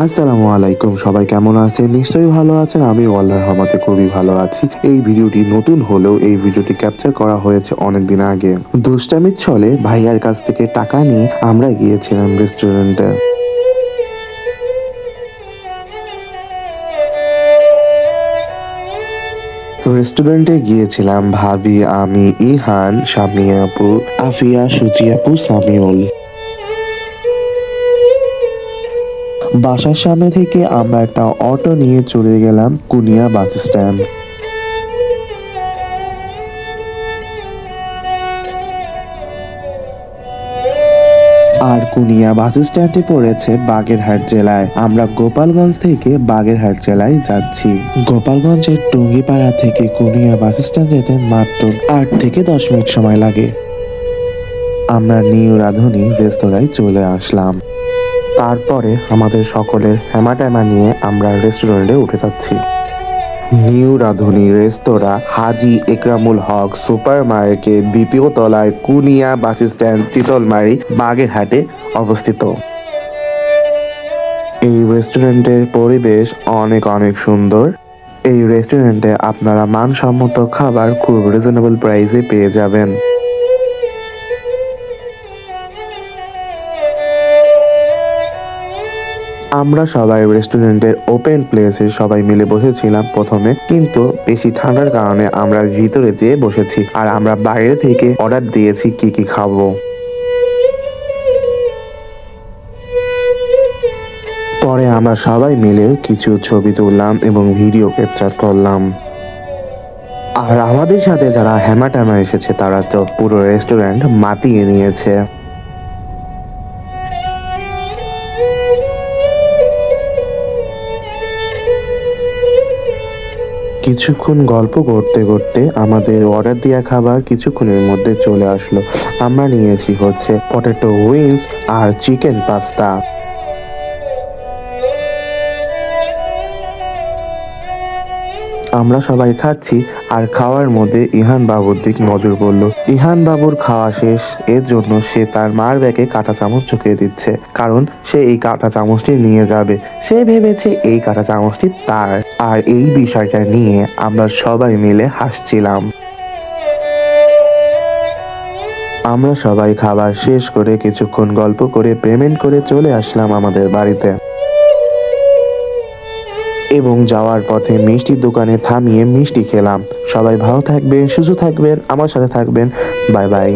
আসসালামু আলাইকুম, সবাই কেমন আছেন? নিশ্চয়ই ভালো আছেন। আমি আল্লাহর রহমতে খুবই ভালো আছি। এই ভিডিওটি নতুন হলেও এই ভিডিওটি ক্যাপচার করা হয়েছে অনেকদিন আগে। দুষ্টামির ছলে ভাইয়ার কাছ থেকে টাকা নিয়ে আমরা গিয়েছিলাম রেস্টুরেন্টে। রেস্টুরেন্টে গিয়েছিলাম ভাবি, আমি, ইহান, শামি আপু, আফিয়া, সুচি আপু, সামিউল। বাসার সামনে থেকে আমরা একটা অটো নিয়ে চলে গেলাম কুনিয়া বাস স্ট্যান্ড। আর কুনিয়া বাস স্ট্যান্ডে পড়েছে বাগেরহাট জেলায়। আমরা গোপালগঞ্জ থেকে বাগেরহাট জেলায় যাচ্ছি। গোপালগঞ্জের টুঙ্গিপাড়া থেকে কুনিয়া বাস স্ট্যান্ড যেতে মাত্র 8 থেকে 10 মিনিট সময় লাগে। আমরা নিউ রাঁধুনি রেস্তোরাঁয় চলে আসলাম। তারপরে আমাদের সকলের হ্যামাট্যামা নিয়ে আমরা রেস্টুরেন্টে উঠে যাচ্ছি। নিউ রাঁধুনি রেস্তোরাঁ হাজী একরামুল হক সুপার মার্কেট, দ্বিতীয় তলায়, কুনিয়া বাস স্ট্যান্ড, চিতলমারী, বাগেরহাটে অবস্থিত। এই রেস্টুরেন্টের পরিবেশ অনেক অনেক সুন্দর। এই রেস্টুরেন্টে আপনারা মানসম্মত খাবার খুব রিজনেবল প্রাইসে পেয়ে যাবেন। আমরা সবাই রেস্টুরেন্টের ওপেন প্লেসে সবাই মিলে বসেছিলাম প্রথমে, কিন্তু বেশি ঠান্ডার কারণে আমরা ভিতরে যেয়ে বসেছি। আর আমরা বাইরে থেকে অর্ডার দিয়েছি কি কি খাবো। পরে আমরা সবাই মিলে কিছু ছবি তুললাম এবং ভিডিও ক্যাপচার করলাম। আর আমাদের সাথে যারা হ্যামাট্যামা এসেছে তারা তো পুরো রেস্টুরেন্ট মাতিয়ে নিয়েছে। কিছুক্ষণ গল্প করতে করতে আমাদের অর্ডার দেওয়া খাবার কিছুক্ষণের মধ্যে চলে আসলো। আমরা নিয়েছি হচ্ছে পটেটো উইংস আর চিকেন পাস্তা। আমরা সবাই খাচ্ছি, আর খাওয়ার মধ্যে ইহান বাবুর দিক নজর পড়লো। ইহান বাবুর খাওয়া শেষ, এর জন্য সে তার মার ব্যাগে কাঁটা চামচ ঢুকিয়ে দিচ্ছে, কারণ সে এই কাঁটা চামচটি নিয়ে যাবে। সে ভেবেছে এই কাঁটা চামচটি তার। আর এই বিষয়টা নিয়ে আমরা সবাই মিলে হাসছিলাম। আমরা সবাই খাবার শেষ করে কিছুক্ষণ গল্প করে পেমেন্ট করে চলে আসলাম আমাদের বাড়িতে। এবং যাওয়ার পথে মিষ্টির দোকানে থামিয়ে মিষ্টি খেলাম। সবাই ভালো থাকবেন, সুস্থ থাকবেন, আমার সাথে থাকবেন। Bye bye.